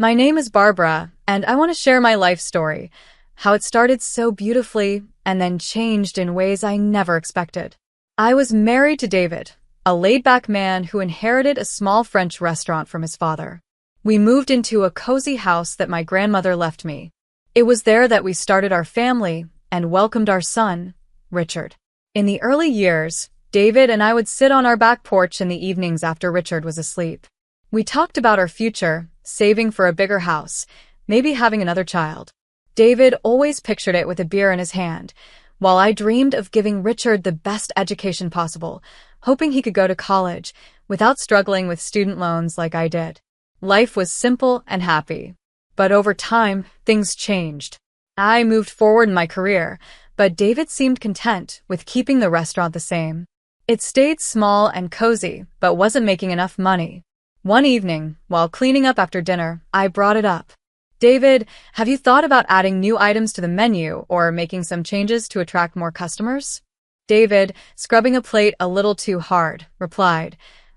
My name is Barbara, and I want to share my life story, how it started so beautifully and then changed in ways I never expected. I was married to David, a laid-back man who inherited a small French restaurant from his father. We moved into a cozy house that my grandmother left me. It was there that we started our family and welcomed our son, Richard. In the early years, David and I would sit on our back porch in the evenings after Richard was asleep. We talked about our future, saving for a bigger house, maybe having another child. David always pictured it with a beer in his hand, while I dreamed of giving Richard the best education possible, hoping he could go to college without struggling with student loans like I did. Life was simple and happy. But over time, things changed. I moved forward in my career, but David seemed content with keeping the restaurant the same. It stayed small and cozy, but wasn't making enough money. One evening, while cleaning up after dinner, I brought it up. David, have you thought about adding new items to the menu or making some changes to attract more customers? David, scrubbing a plate a little too hard, replied,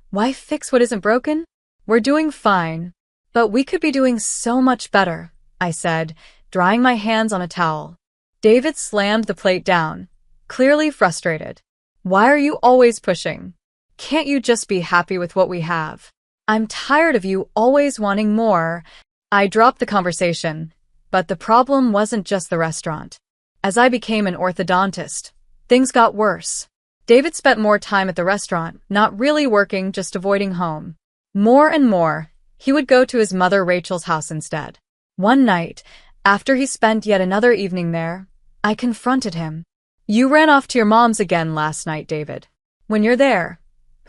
"Why fix what isn't broken? We're doing fine." "But we could be doing so much better," I said, drying my hands on a towel. David slammed the plate down, clearly frustrated. "Why are you always pushing? Can't you just be happy with what we have? I'm tired of you always wanting more." I dropped the conversation, but the problem wasn't just the restaurant. As I became an orthodontist, things got worse. David spent more time at the restaurant, not really working, just avoiding home. More and more, he would go to his mother Rachel's house instead. One night, after he spent yet another evening there, I confronted him. "You ran off to your mom's again last night, David. When you're there,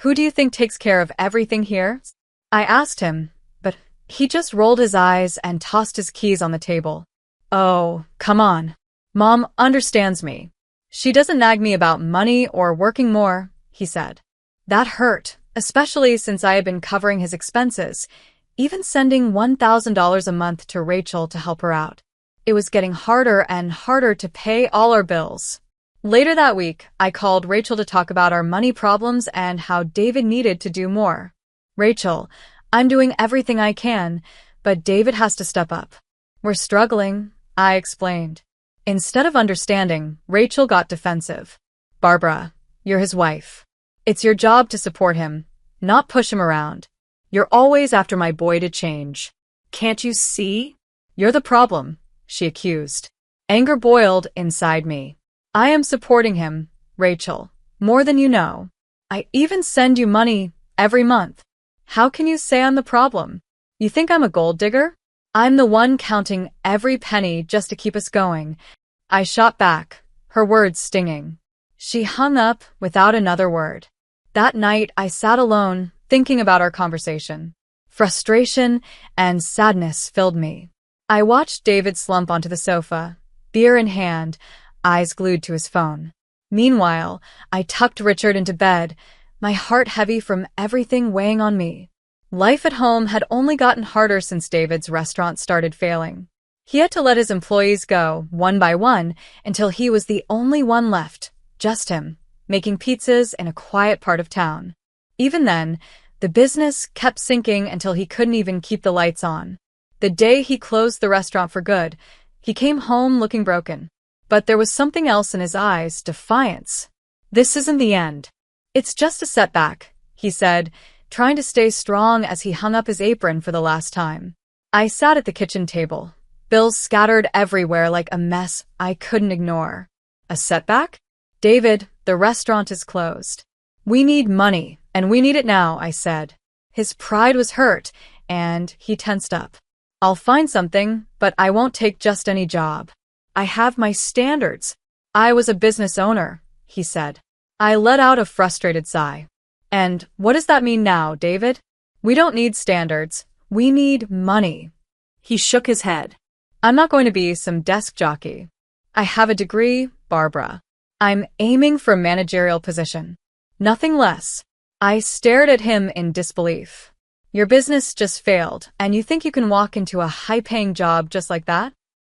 who do you think takes care of everything here?" I asked him, but he just rolled his eyes and tossed his keys on the table. "Oh, come on. Mom understands me. She doesn't nag me about money or working more," he said. That hurt, especially since I had been covering his expenses, even sending $1,000 a month to Rachel to help her out. It was getting harder and harder to pay all our bills. Later that week, I called Rachel to talk about our money problems and how David needed to do more. "Rachel, I'm doing everything I can, but David has to step up. We're struggling," I explained. Instead of understanding, Rachel got defensive. "Barbara, you're his wife. It's your job to support him, not push him around. You're always after my boy to change. Can't you see? You're the problem," she accused. Anger boiled inside me. "I am supporting him, Rachel, more than you know. I even send you money every month. How can you say I'm the problem? You think I'm a gold digger? I'm the one counting every penny just to keep us going." I shot back, her words stinging. She hung up without another word. That night, I sat alone, thinking about our conversation. Frustration and sadness filled me. I watched David slump onto the sofa, beer in hand, eyes glued to his phone. Meanwhile, I tucked Richard into bed, my heart heavy from everything weighing on me. Life at home had only gotten harder since David's restaurant started failing. He had to let his employees go, one by one, until he was the only one left, just him, making pizzas in a quiet part of town. Even then, the business kept sinking until he couldn't even keep the lights on. The day he closed the restaurant for good, he came home looking broken. But there was something else in his eyes, defiance. "This isn't the end. It's just a setback," he said, trying to stay strong as he hung up his apron for the last time. I sat at the kitchen table, bills scattered everywhere like a mess I couldn't ignore. "A setback? David, the restaurant is closed. We need money, and we need it now," I said. His pride was hurt, and he tensed up. "I'll find something, but I won't take just any job. I have my standards. I was a business owner," he said. I let out a frustrated sigh. "And what does that mean now, David? We don't need standards. We need money." He shook his head. "I'm not going to be some desk jockey. I have a degree, Barbara. I'm aiming for a managerial position. Nothing less." I stared at him in disbelief. "Your business just failed, and you think you can walk into a high-paying job just like that?"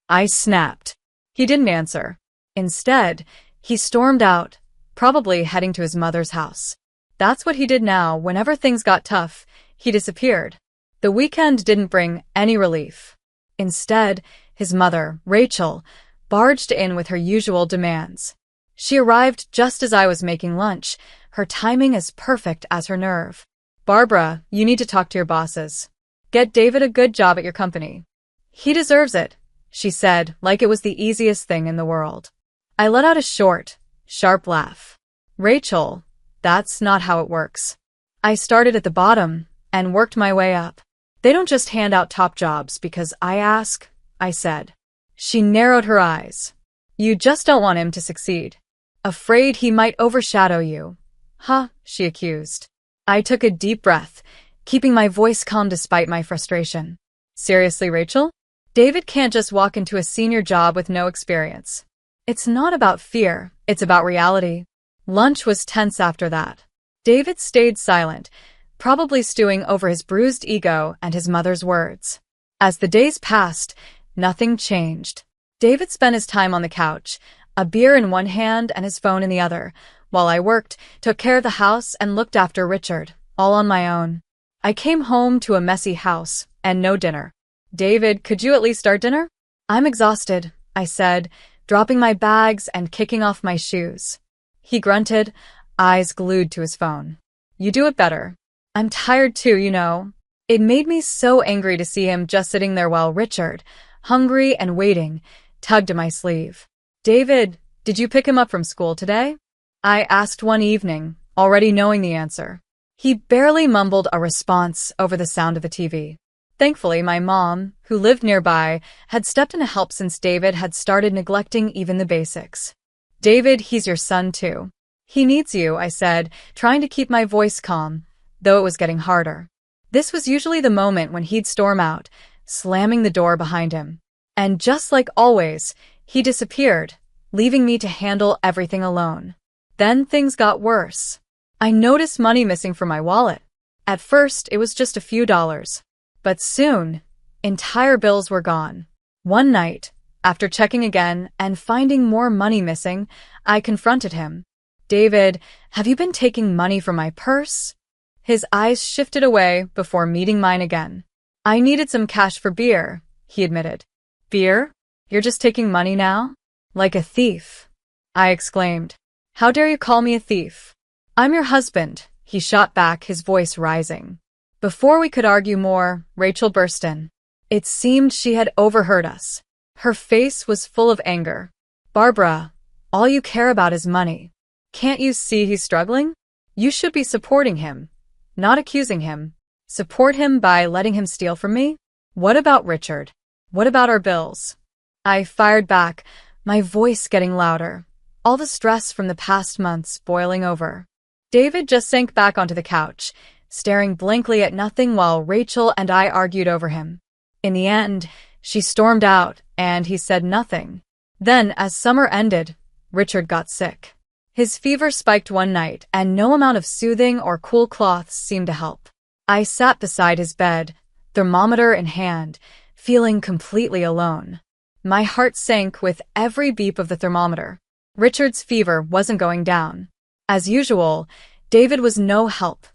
I snapped. He didn't answer. Instead, he stormed out, probably heading to his mother's house. That's what he did now. Whenever things got tough, he disappeared. The weekend didn't bring any relief. Instead, his mother, Rachel, barged in with her usual demands. She arrived just as I was making lunch, her timing as perfect as her nerve. "Barbara, you need to talk to your bosses. Get David a good job at your company. He deserves it," she said, like it was the easiest thing in the world. I let out a short, sharp laugh. "Rachel, that's not how it works." I started at the bottom and worked my way up. "They don't just hand out top jobs because I ask," I said. She narrowed her eyes. "You just don't want him to succeed. Afraid he might overshadow you." "Huh," she accused. I took a deep breath, keeping my voice calm despite my frustration. "Seriously, Rachel? David can't just walk into a senior job with no experience." "It's not about fear, it's about reality." Lunch was tense after that. David stayed silent, probably stewing over his bruised ego and his mother's words. As the days passed, nothing changed. David spent his time on the couch, a beer in one hand and his phone in the other, while I worked, took care of the house, and looked after Richard, all on my own. I came home to a messy house and no dinner. "David, could you at least start dinner?" "I'm exhausted," I said, dropping my bags and kicking off my shoes. He grunted, eyes glued to his phone. "You do it better." "I'm tired too, you know." It made me so angry to see him just sitting there while Richard, hungry and waiting, tugged at my sleeve. "David, did you pick him up from school today?" I asked one evening, already knowing the answer. He barely mumbled a response over the sound of the TV. Thankfully, my mom, who lived nearby, had stepped in to help since David had started neglecting even the basics. "David, he's your son too. He needs you," I said, trying to keep my voice calm, though it was getting harder. This was usually the moment when he'd storm out, slamming the door behind him. And just like always, he disappeared, leaving me to handle everything alone. Then things got worse. I noticed money missing from my wallet. At first, it was just a few dollars. But soon, entire bills were gone. One night, after checking again and finding more money missing, I confronted him. "David, have you been taking money from my purse?" His eyes shifted away before meeting mine again. "I needed some cash for beer," he admitted. "Beer? You're just taking money now?" "Like a thief," I exclaimed. "How dare you call me a thief?" "I'm your husband," he shot back, his voice rising. Before we could argue more, Rachel burst in. It seemed she had overheard us. Her face was full of anger. "Barbara, all you care about is money. Can't you see he's struggling? You should be supporting him, not accusing him. Support him by letting him steal from me? What about Richard? What about our bills?" I fired back, my voice getting louder, all the stress from the past months boiling over. David just sank back onto the couch, staring blankly at nothing while Rachel and I argued over him. In the end, she stormed out, and he said nothing. Then, as summer ended, Richard got sick. His fever spiked one night, and no amount of soothing or cool cloths seemed to help. I sat beside his bed, thermometer in hand, feeling completely alone. My heart sank with every beep of the thermometer. Richard's fever wasn't going down. As usual, David was no help,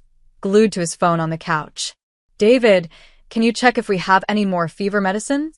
glued to his phone on the couch. "David, can you check if we have any more fever medicine?"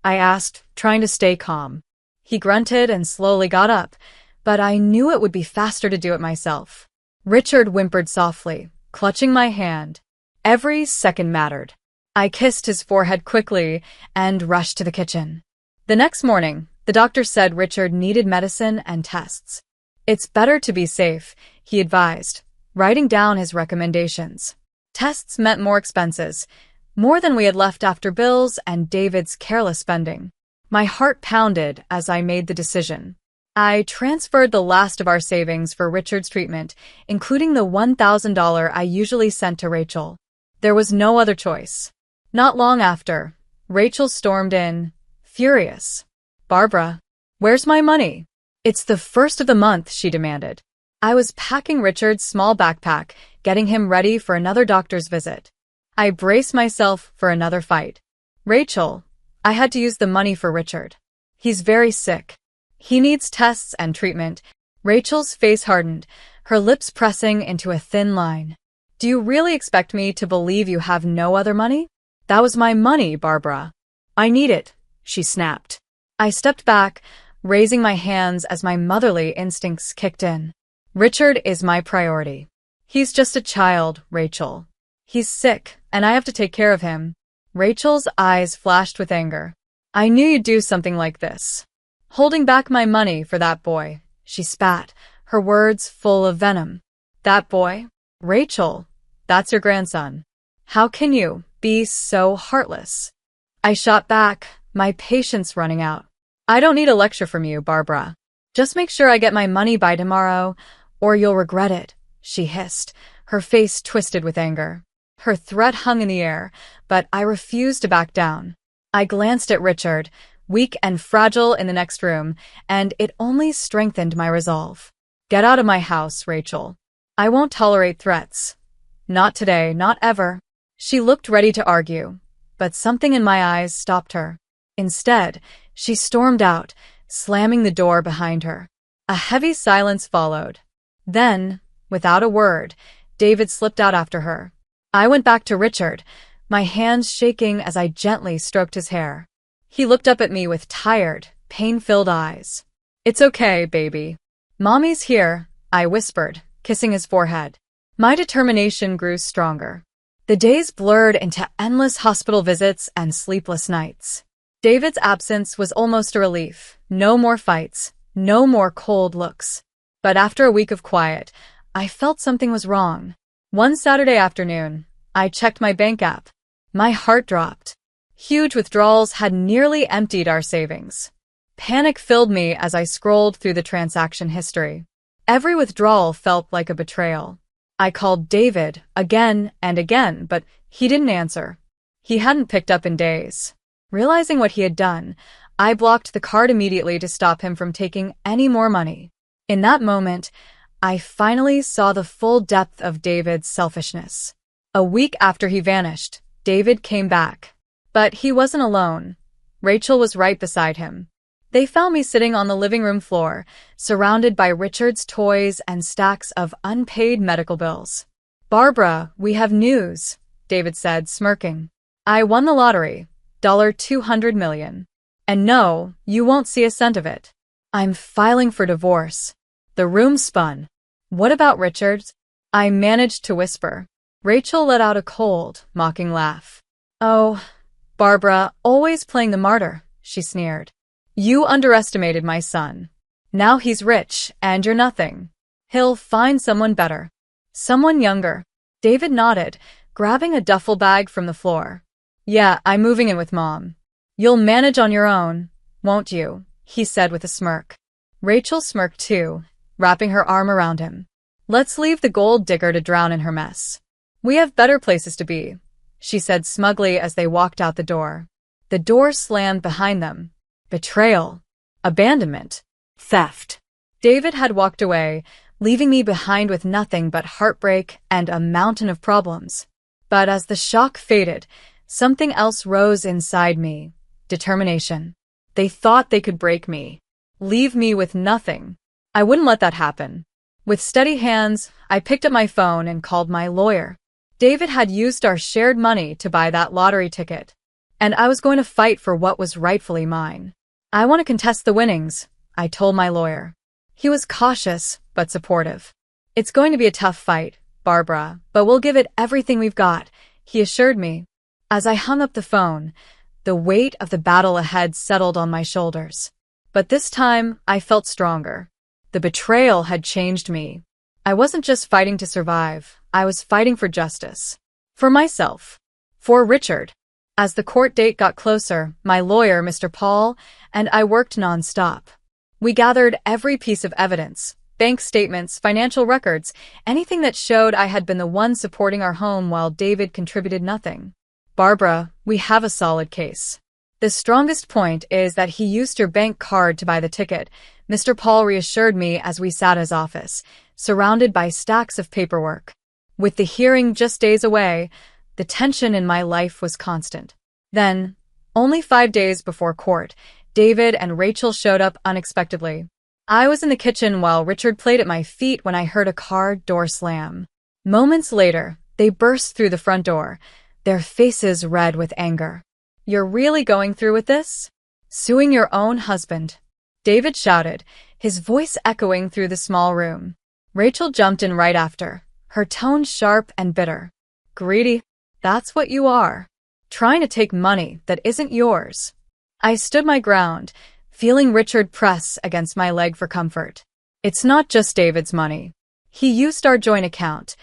I asked, trying to stay calm. He grunted and slowly got up, but I knew it would be faster to do it myself. Richard whimpered softly, clutching my hand. Every second mattered. I kissed his forehead quickly and rushed to the kitchen. The next morning, the doctor said Richard needed medicine and tests. "It's better to be safe," he advised, writing down his recommendations. Tests meant more expenses, more than we had left after bills and David's careless spending. My heart pounded as I made the decision. I transferred the last of our savings for Richard's treatment, including the $1,000 I usually sent to Rachel. There was no other choice. Not long after, Rachel stormed in, furious. "Barbara, where's my money?" "It's the first of the month," she demanded. I was packing Richard's small backpack, getting him ready for another doctor's visit. I braced myself for another fight. "Rachel, I had to use the money for Richard. He's very sick. He needs tests and treatment." Rachel's face hardened, her lips pressing into a thin line. "Do you really expect me to believe you have no other money?" That was my money, Barbara. I need it, she snapped. I stepped back, raising my hands as my motherly instincts kicked in. Richard is my priority. He's just a child, Rachel. He's sick, and I have to take care of him. Rachel's eyes flashed with anger. I knew you'd do something like this. Holding back my money for that boy, she spat, her words full of venom. That boy? Rachel, that's your grandson. How can you be so heartless? I shot back, my patience running out. I don't need a lecture from you, Barbara. Just make sure I get my money by tomorrow, or you'll regret it, she hissed, her face twisted with anger. Her threat hung in the air, but I refused to back down. I glanced at Richard, weak and fragile in the next room, and it only strengthened my resolve. Get out of my house, Rachel. I won't tolerate threats. Not today, not ever. She looked ready to argue, but something in my eyes stopped her. Instead, she stormed out, slamming the door behind her. A heavy silence followed. Then, without a word, David slipped out after her. I went back to Richard, my hands shaking as I gently stroked his hair. He looked up at me with tired, pain-filled eyes. It's okay, baby. Mommy's here, I whispered, kissing his forehead. My determination grew stronger. The days blurred into endless hospital visits and sleepless nights. David's absence was almost a relief. No more fights, no more cold looks. But after a week of quiet, I felt something was wrong. One Saturday afternoon, I checked my bank app. My heart dropped. Huge withdrawals had nearly emptied our savings. Panic filled me as I scrolled through the transaction history. Every withdrawal felt like a betrayal. I called David again and again, but he didn't answer. He hadn't picked up in days. Realizing what he had done, I blocked the card immediately to stop him from taking any more money. In that moment, I finally saw the full depth of David's selfishness. A week after he vanished, David came back. But he wasn't alone. Rachel was right beside him. They found me sitting on the living room floor, surrounded by Richard's toys and stacks of unpaid medical bills. Barbara, we have news, David said, smirking. I won the lottery, $200 million. And no, you won't see a cent of it. I'm filing for divorce. The room spun. What about Richard? I managed to whisper. Rachel let out a cold, mocking laugh. Oh, Barbara, always playing the martyr, she sneered. You underestimated my son. Now he's rich, and you're nothing. He'll find someone better. Someone younger. David nodded, grabbing a duffel bag from the floor. Yeah, I'm moving in with Mom. You'll manage on your own, won't you? He said with a smirk. Rachel smirked too, wrapping her arm around him. Let's leave the gold digger to drown in her mess. We have better places to be, she said smugly as they walked out the door. The door slammed behind them. Betrayal. Abandonment. Theft. David had walked away, leaving me behind with nothing but heartbreak and a mountain of problems. But as the shock faded, something else rose inside me. Determination. They thought they could break me. Leave me with nothing. I wouldn't let that happen. With steady hands, I picked up my phone and called my lawyer. David had used our shared money to buy that lottery ticket, and I was going to fight for what was rightfully mine. I want to contest the winnings, I told my lawyer. He was cautious, but supportive. It's going to be a tough fight, Barbara, but we'll give it everything we've got, he assured me. As I hung up the phone, the weight of the battle ahead settled on my shoulders. But this time, I felt stronger. The betrayal had changed me. I wasn't just fighting to survive, I was fighting for justice. For myself. For Richard. As the court date got closer, my lawyer, Mr. Paul, and I worked non-stop. We gathered every piece of evidence, bank statements, financial records, anything that showed I had been the one supporting our home while David contributed nothing. Barbara, we have a solid case. The strongest point is that he used your bank card to buy the ticket, Mr. Paul reassured me as we sat in his office, surrounded by stacks of paperwork. With the hearing just days away, the tension in my life was constant. Then, only 5 days before court, David and Rachel showed up unexpectedly. I was in the kitchen while Richard played at my feet when I heard a car door slam. Moments later, they burst through the front door, their faces red with anger. "You're really going through with this? Suing your own husband?" David shouted, his voice echoing through the small room. Rachel jumped in right after, her tone sharp and bitter. "Greedy? That's what you are. Trying to take money that isn't yours." I stood my ground, feeling Richard press against my leg for comfort. "It's not just David's money. He used our joint account,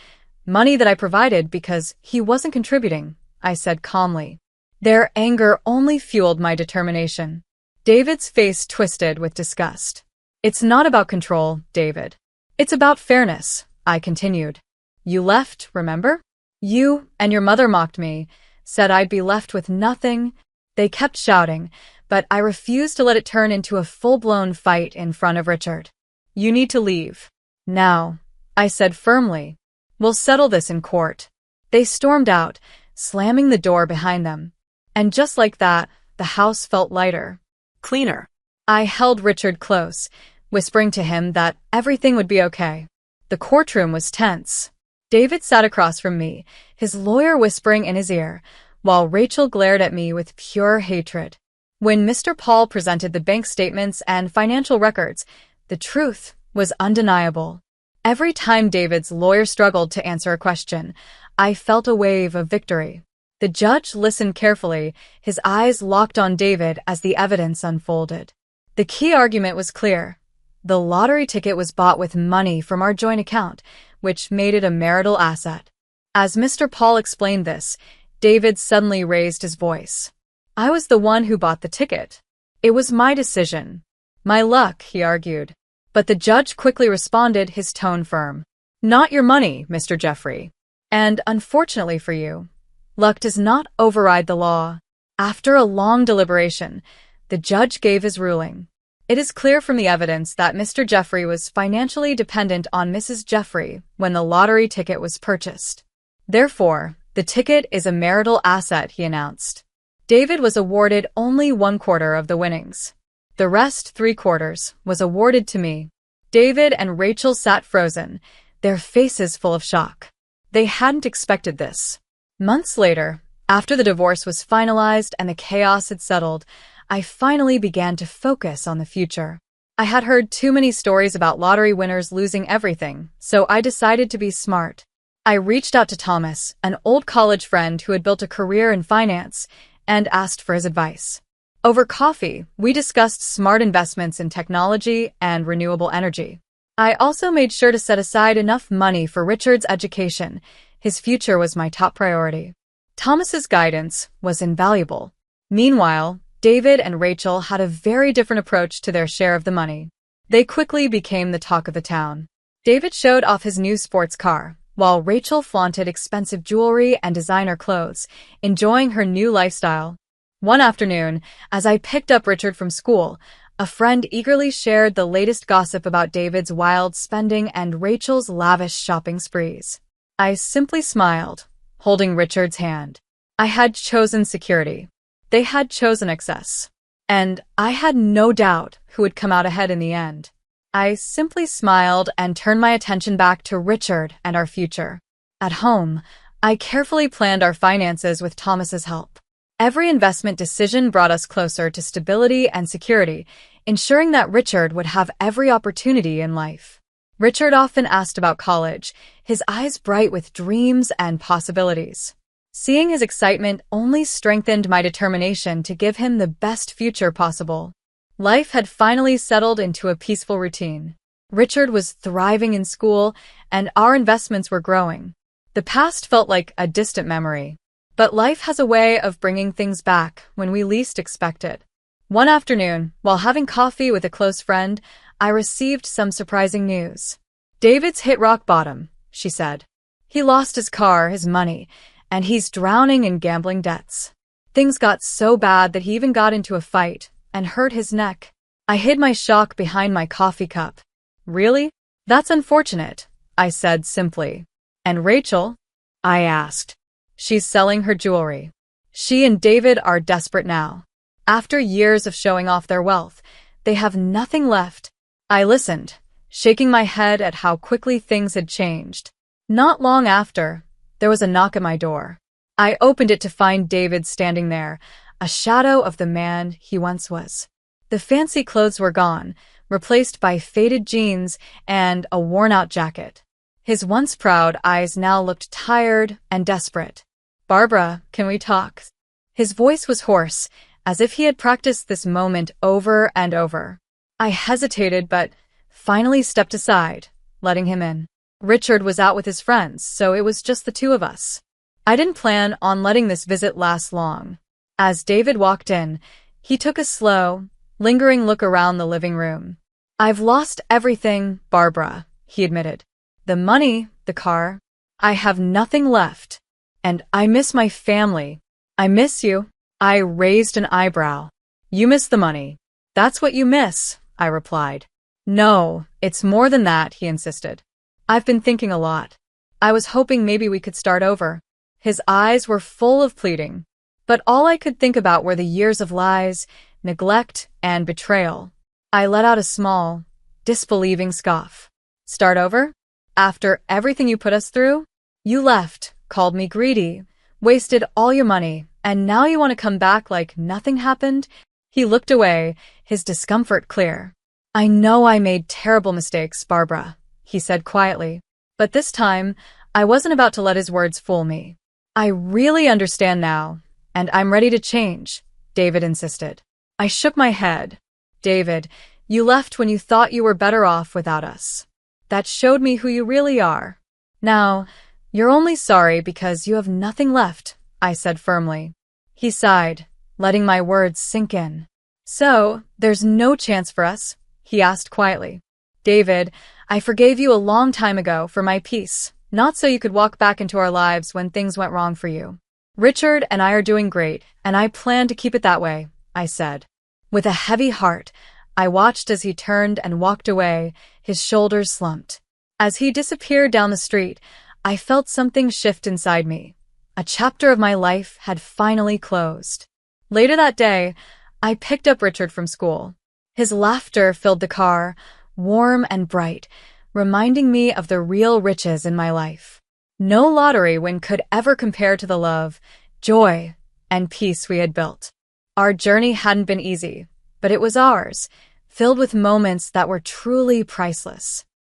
money that I provided because he wasn't contributing," I said calmly. Their anger only fueled my determination. David's face twisted with disgust. "It's not about control, David. It's about fairness," I continued. "You left, remember? You and your mother mocked me, said I'd be left with nothing." They kept shouting, but I refused to let it turn into a full-blown fight in front of Richard. "You need to leave. Now," I said firmly. "We'll settle this in court." They stormed out, slamming the door behind them. And just like that, the house felt lighter. Cleaner. I held Richard close, whispering to him that everything would be okay. The courtroom was tense. David sat across from me, his lawyer whispering in his ear, while Rachel glared at me with pure hatred. When Mr. Paul presented the bank statements and financial records, the truth was undeniable. Every time David's lawyer struggled to answer a question, I felt a wave of victory. The judge listened carefully, his eyes locked on David as the evidence unfolded. The key argument was clear. The lottery ticket was bought with money from our joint account, which made it a marital asset. As Mr. Paul explained this, David suddenly raised his voice. "I was the one who bought the ticket. It was my decision. My luck," he argued. But the judge quickly responded, his tone firm. "Not your money, Mr. Jeffrey. And unfortunately for you, luck does not override the law." After a long deliberation, the judge gave his ruling. "It is clear from the evidence that Mr. Jeffrey was financially dependent on Mrs. Jeffrey when the lottery ticket was purchased. Therefore, the ticket is a marital asset," he announced. David was awarded only 1/4 of the winnings. The rest, 3/4, was awarded to me. David and Rachel sat frozen, their faces full of shock. They hadn't expected this. Months later, after the divorce was finalized and the chaos had settled, I finally began to focus on the future. I had heard too many stories about lottery winners losing everything, so I decided to be smart. I reached out to Thomas, an old college friend who had built a career in finance, and asked for his advice. Over coffee, we discussed smart investments in technology and renewable energy. I also made sure to set aside enough money for Richard's education. His future was my top priority. Thomas's guidance was invaluable. Meanwhile, David and Rachel had a very different approach to their share of the money. They quickly became the talk of the town. David showed off his new sports car, while Rachel flaunted expensive jewelry and designer clothes, enjoying her new lifestyle. One afternoon, as I picked up Richard from school, a friend eagerly shared the latest gossip about David's wild spending and Rachel's lavish shopping sprees. I simply smiled, holding Richard's hand. I had chosen security. They had chosen excess. And I had no doubt who would come out ahead in the end. I simply smiled and turned my attention back to Richard and our future. At home, I carefully planned our finances with Thomas's help. Every investment decision brought us closer to stability and security, ensuring that Richard would have every opportunity in life. Richard often asked about college, his eyes bright with dreams and possibilities. Seeing his excitement only strengthened my determination to give him the best future possible. Life had finally settled into a peaceful routine. Richard was thriving in school, and our investments were growing. The past felt like a distant memory. But life has a way of bringing things back when we least expect it. One afternoon, while having coffee with a close friend, I received some surprising news. "David's hit rock bottom," she said. "He lost his car, his money, and he's drowning in gambling debts. Things got so bad that he even got into a fight and hurt his neck." I hid my shock behind my coffee cup. "Really? That's unfortunate," I said simply. "And Rachel?" I asked. "She's selling her jewelry. She and David are desperate now. After years of showing off their wealth, they have nothing left." I listened, shaking my head at how quickly things had changed. Not long after, there was a knock at my door. I opened it to find David standing there, a shadow of the man he once was. The fancy clothes were gone, replaced by faded jeans and a worn-out jacket. His once proud eyes now looked tired and desperate. "Barbara, can we talk?" His voice was hoarse, as if he had practiced this moment over and over. I hesitated but finally stepped aside, letting him in. Richard was out with his friends, so it was just the two of us. I didn't plan on letting this visit last long. As David walked in, he took a slow, lingering look around the living room. "I've lost everything, Barbara," he admitted. "The money, the car. I have nothing left. And I miss my family. I miss you." I raised an eyebrow. "You miss the money. That's what you miss," I replied. "No, it's more than that," he insisted. "I've been thinking a lot. I was hoping maybe we could start over." His eyes were full of pleading, but all I could think about were the years of lies, neglect, and betrayal. I let out a small, disbelieving scoff. "Start over? After everything you put us through? You left, called me greedy, wasted all your money, and now you want to come back like nothing happened?" He looked away, his discomfort clear. "I know I made terrible mistakes, Barbara," he said quietly. But this time, I wasn't about to let his words fool me. "I really understand now, and I'm ready to change," David insisted. I shook my head. "David, you left when you thought you were better off without us. That showed me who you really are. Now, you're only sorry because you have nothing left," I said firmly. He sighed, letting my words sink in. "So, there's no chance for us?" he asked quietly. "David, I forgave you a long time ago for my peace, not so you could walk back into our lives when things went wrong for you. Richard and I are doing great, and I plan to keep it that way," I said. With a heavy heart, I watched as he turned and walked away, his shoulders slumped. As he disappeared down the street, I felt something shift inside me. A chapter of my life had finally closed. Later that day, I picked up Richard from school. His laughter filled the car, warm and bright, reminding me of the real riches in my life. No lottery win could ever compare to the love, joy, and peace we had built. Our journey hadn't been easy, but it was ours, filled with moments that were truly priceless.